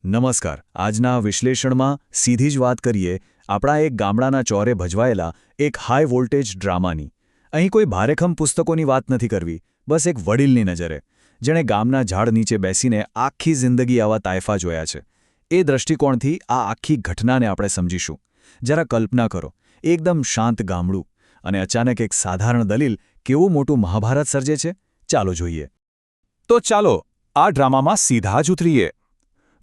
નમસ્કાર. આજના આ વિશ્લેષણમાં સીધી જ વાત કરીએ આપણા એક ગામડાના ચોરે ભજવાયેલા એક હાઈ વોલ્ટેજ ડ્રામાની. અહીં કોઈ ભારેખમ પુસ્તકોની વાત નથી કરવી, બસ એક વડીલની નજરે, જેણે ગામના ઝાડ નીચે બેસીને આખી જિંદગી આવા તાયફા જોયા છે. એ દૃષ્ટિકોણથી આ આખી ઘટનાને આપણે સમજીશું. જરા કલ્પના કરો, એકદમ શાંત ગામડું, અને અચાનક એક સાધારણ દલીલ કેવું મોટું મહાભારત સર્જે છે. ચાલો જોઈએ. તો ચાલો આ ડ્રામામાં સીધા જ ઉતરીએ.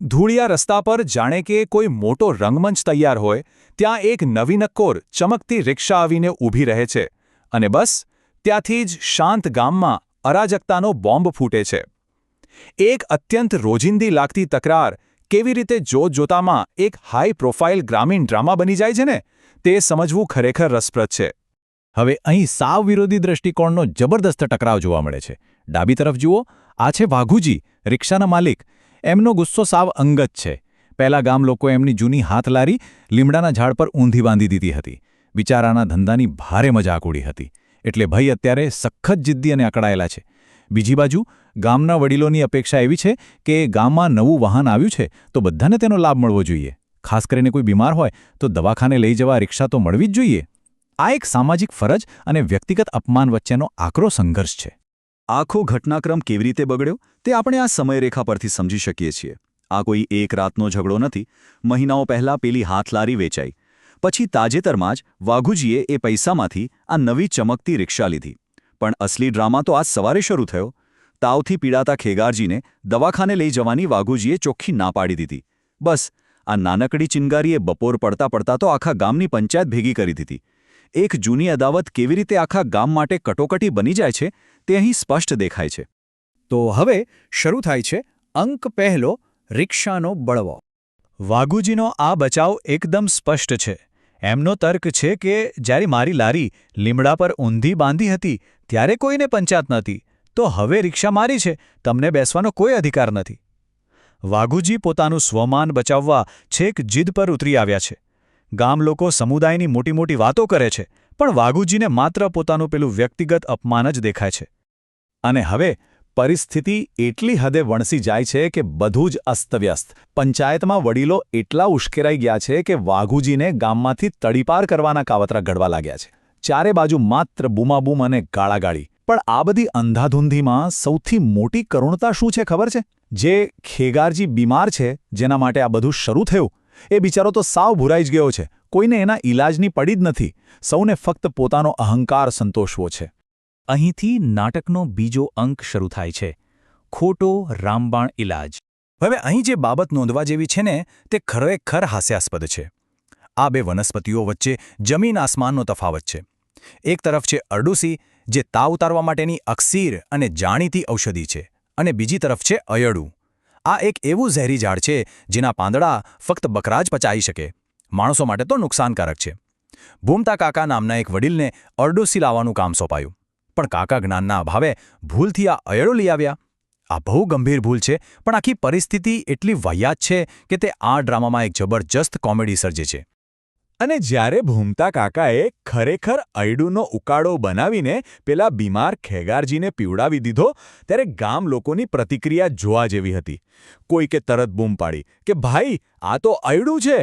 ધૂળિયા રસ્તા પર જાણે કે કોઈ મોટો રંગમંચ તૈયાર હોય, ત્યાં એક નવીનક્કોર ચમકતી રિક્ષા આવીને ઊભી રહે છે, અને બસ ત્યાંથી જ શાંત ગામમાં અરાજકતાનો બોમ્બ ફૂટે છે. એક અત્યંત રોજિંદી લાગતી તકરાર કેવી રીતે જોતજોતામાં એક હાઈ પ્રોફાઇલ ગ્રામીણ ડ્રામા બની જાય છે ને, તે સમજવું ખરેખર રસપ્રદ છે. હવે અહીં સાવ વિરોધી દ્રષ્ટિકોણનો જબરદસ્ત ટકરાવ જોવા મળે છે. ડાબી તરફ જુઓ, આ છે વાઘુજી, રિક્ષાના માલિક. એમનો ગુસ્સો સાવ અંગત છે. પહેલાં ગામ લોકો એમની જૂની હાથલારી લીમડાના ઝાડ પર ઊંધી બાંધી દીધી હતી. બિચારાના ધંધાની ભારે મજાક ઉડી હતી, એટલે ભાઈ અત્યારે સખત જિદ્દી અને અકળાયેલા છે. બીજી બાજુ ગામના વડીલોની અપેક્ષા એવી છે કે ગામમાં નવું વાહન આવ્યું છે તો બધાને તેનો લાભ મળવો જોઈએ. ખાસ કરીને કોઈ બીમાર હોય તો દવાખાને લઈ જવા રિક્ષા તો મળવી જ જોઈએ. આ એક સામાજિક ફરજ અને વ્યક્તિગત અપમાન વચ્ચેનો આકરો સંઘર્ષ છે. આખો ઘટનાક્રમ કેવી રીતે બગડ્યો તે આપણે આ સમયરેખા પરથી સમજી શકીએ છીએ. આ કોઈ એક રાતનો ઝઘડો નથી. મહિનાઓ પહેલાં પેલી હાથલારી વેચાઈ, પછી તાજેતરમાં જ વાઘુજીએ એ પૈસામાંથી આ નવી ચમકતી રિક્ષા લીધી. પણ અસલી ડ્રામા તો આજ સવારે શરૂ થયો. તાવથી પીડાતા ખેગારજીને દવાખાને લઈ જવાની વાઘુજીએ ચોખ્ખી ના પાડી દીધી. બસ આ નાનકડી ચિનગારીએ બપોર પડતા પડતા તો આખા ગામની પંચાયત ભેગી કરી દીધી. એક જૂની અદાવત કેવી રીતે આખા ગામ માટે કટોકટી બની જાય છે તે અહીં સ્પષ્ટ દેખાય છે. તો હવે શરૂ થાય છે અંક પહેલો, રિક્ષાનો બળવો. વાઘુજીનો આ બચાવ એકદમ સ્પષ્ટ છે. એમનો તર્ક છે કે જ્યારે મારી લારી લીમડા પર ઊંધી બાંધી હતી ત્યારે કોઈને પંચાયત નહોતી, તો હવે રિક્ષા મારી છે, તમને બેસવાનો કોઈ અધિકાર નથી. વાઘુજી પોતાનું સ્વમાન બચાવવા છેક જીદ પર ઉતરી આવ્યા છે. ગામ લોકો સમુદાયની મોટી મોટી વાતો કરે છે, પણ વાઘુજીને માત્ર પોતાનું પેલું વ્યક્તિગત અપમાન જ દેખાય છે. અને હવે પરિસ્થિતિ એટલી હદે વણસી જાય છે કે બધું જ અસ્તવ્યસ્ત. પંચાયતમાં વડીલો એટલા ઉશ્કેરાઈ ગયા છે કે વાઘુજીને ગામમાંથી તડીપાર કરવાના કાવતરા ઘડવા લાગ્યા છે. ચારે બાજુ માત્ર બૂમાબૂમ અને ગાળાગાળી. પણ આ બધી અંધાધૂંધીમાં સૌથી મોટી કરુણતા શું છે ખબર છે? જે ખેગારજી બીમાર છે, જેના માટે આ બધું શરૂ થયું, એ બિચારો તો સાવ ભૂરાઈ જ ગયો છે. કોઈને એના ઈલાજની પડી જ નથી. સૌને ફક્ત પોતાનો અહંકાર સંતોષવો છે. અહીંથી નાટકનો બીજો અંક શરૂ થાય છે, ખોટો રામબાણ ઇલાજ. હવે અહીં જે બાબત નોંધવા જેવી છે ને, તે ખરેખર હાસ્યાસ્પદ છે. આ બે વનસ્પતિઓ વચ્ચે જમીન આસમાનનો તફાવત છે. એક તરફ છે અરડુસી, જે તાવ ઉતારવા માટેની અકસીર અને જાણીતી ઔષધિ છે, અને બીજી તરફ છે અયડું. આ એક એવું ઝેરી ઝાડ છે જેના પાંદડા ફક્ત બકરા જ પચાવી શકે. માણસો માટે તો નુકસાનકારક છે. ભૂમતા કાકા નામના એક વડીલને અરડુસી લાવવાનું કામ સોંપાયું, પણ કાકા જ્ઞાનના અભાવે ભૂલથી આ અયડો લઈ આવ્યા. આ બહુ ગંભીર ભૂલ છે, પણ આખી પરિસ્થિતિ એટલી વાહિયાત છે કે તે આ ડ્રામામાં એક જબરજસ્ત કોમેડી સર્જે છે. અને જ્યારે ભૂમતા કાકાએ ખરેખર અયડુનો ઉકાળો બનાવીને પેલા બીમાર ખેગારજીને પીવડાવી દીધો, ત્યારે ગામ લોકોની પ્રતિક્રિયા જોવા જેવી હતી. કોઈકે તરત બૂમ પાડી કે ભાઈ, આ તો અયડું છે.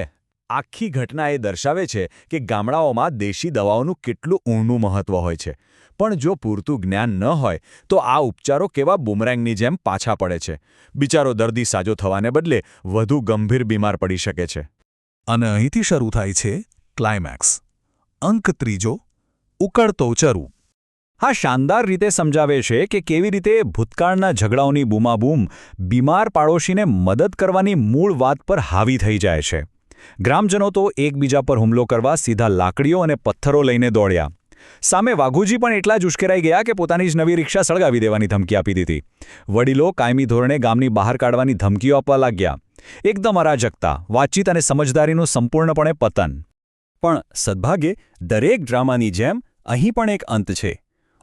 આખી ઘટના એ દર્શાવે છે કે ગામડાઓમાં દેશી દવાઓનું કેટલું ઊંડું મહત્વ હોય છે. પણ જો પૂરતું જ્ઞાન ન હોય તો આ ઉપચારો કેવા બુમરેંગની જેમ પાછા પડે છે. બિચારો દર્દી સાજો થવાને બદલે વધુ ગંભીર બીમાર પડી શકે છે. અને અહીંથી શરૂ થાય છે ક્લાઇમેક્સ. અંક ત્રીજો, ઉકળતો ચરુ. હા, શાનદાર રીતે સમજાવે છે કે કેવી રીતે ભૂતકાળના ઝઘડાઓની બૂમાબૂમ બીમાર પાડોશીને મદદ કરવાની મૂળ વાત પર હાવી થઈ જાય છે. ગ્રામજનો તો એકબીજા પર હુમલો કરવા સીધા લાકડીઓ અને પથ્થરો લઈને દોડ્યા. સામે વાઘુજી પણ એટલા જ ઉશ્કેરાઈ ગયા કે પોતાની જ નવી રિક્ષા સળગાવી દેવાની ધમકી આપી દીધી. વડીલો કાયમી ધોરણે ગામની બહાર કાઢવાની ધમકીઓ આપવા લાગ્યા. એકદમ અરાજકતા, વાતચીત અને સમજદારીનું સંપૂર્ણપણે પતન. પણ સદભાગ્યે દરેક ડ્રામાની જેમ અહીં પણ એક અંત છે.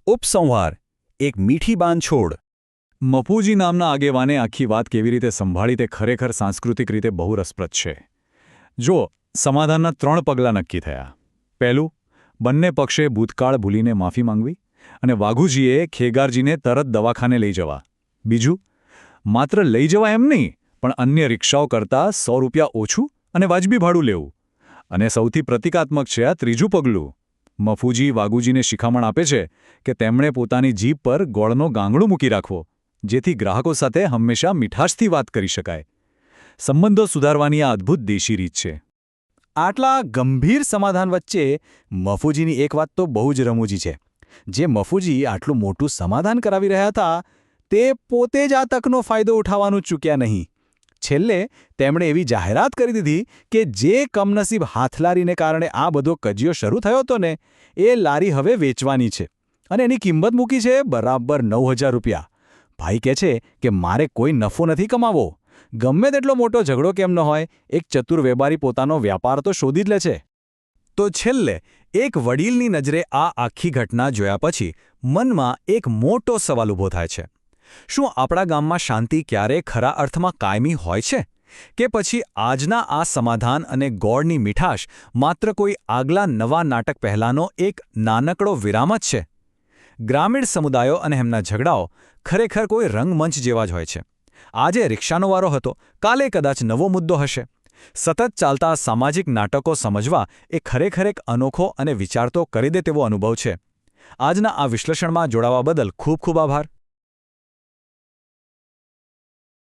ઉપસંહાર, એક મીઠી બાંધછોડ. મપુજી નામના આગેવાને આખી વાત કેવી રીતે સંભાળી તે ખરેખર સાંસ્કૃતિક રીતે બહુ રસપ્રદ છે. જો સમાધાનના 3 પગલાં નક્કી થયા. પહેલું, બંને પક્ષે ભૂતકાળ ભૂલીને માફી માંગવી, અને વાઘુજીએ ખેગારજીને તરત દવાખાને લઈ જવા. બીજું, માત્ર લઈ જવા એમ નહીં, પણ અન્ય રિક્ષાઓ કરતાં 100 રૂપિયા ઓછું અને વાજબી ભાડું લેવું. અને સૌથી પ્રતિકાત્મક છે આ ત્રીજું પગલું. મફુજી વાઘુજીને શિખામણ આપે છે કે તેમણે પોતાની જીભ પર ગોળનો ગાંગડો મૂકી રાખવો, જેથી ગ્રાહકો સાથે હંમેશા મીઠાશથી વાત કરી શકાય. સંબંધો સુધારવાની આ અદ્ભુત દેશી રીત છે. આટલા ગંભીર સમાધાન વચ્ચે મફુજીની એક વાત તો બહુ જ રમૂજી છે. જે મફુજી આટલું મોટું સમાધાન કરાવી રહ્યા હતા તે પોતે જ આ તકનો ફાયદો ઉઠાવવાનું ચૂક્યા નહીં. છેલ્લે તેમણે એવી જાહેરાત કરી દીધી કે જે કમનસીબ હાથલારીને કારણે આ બધો કજિયો શરૂ થયો હતો ને, એ લારી હવે વેચવાની છે અને એની કિંમત મૂકી છે બરાબર 9,000 રૂપિયા. ભાઈ કહે છે કે મારે કોઈ નફો નથી કમાવો. ગમે તેટલો મોટો ઝઘડો કેમ ન હોય, એક ચતુર વેપારી પોતાનો વ્યાપાર તો શોધી જ લે છે. તો છેલ્લે એક વડીલની નજરે આ આખી ઘટના જોયા પછી મનમાં એક મોટો સવાલ ઊભો થાય છે. શું આપણા ગામમાં શાંતિ ક્યારે ખરા અર્થમાં કાયમી હોય છે? કે પછી આજના આ સમાધાન અને ગોળની મીઠાશ માત્ર કોઈ આગલા નવા નાટક પહેલાંનો એક નાનકડો વિરામ જ છે? ગ્રામીણ સમુદાયો અને એમના ઝઘડાઓ ખરેખર કોઈ રંગમંચ જેવા જ હોય છે. આજે રિક્ષાનો વારો હતો, કાલે કદાચ નવો મુદ્દો હશે. સતત ચાલતા સામાજિક નાટકો સમજવા એ ખરેખર એક અનોખો અને વિચારતો કરી દે તેવો અનુભવ છે. આજના આ વિશ્લેષણમાં જોડાવા બદલ ખૂબ ખૂબ આભાર.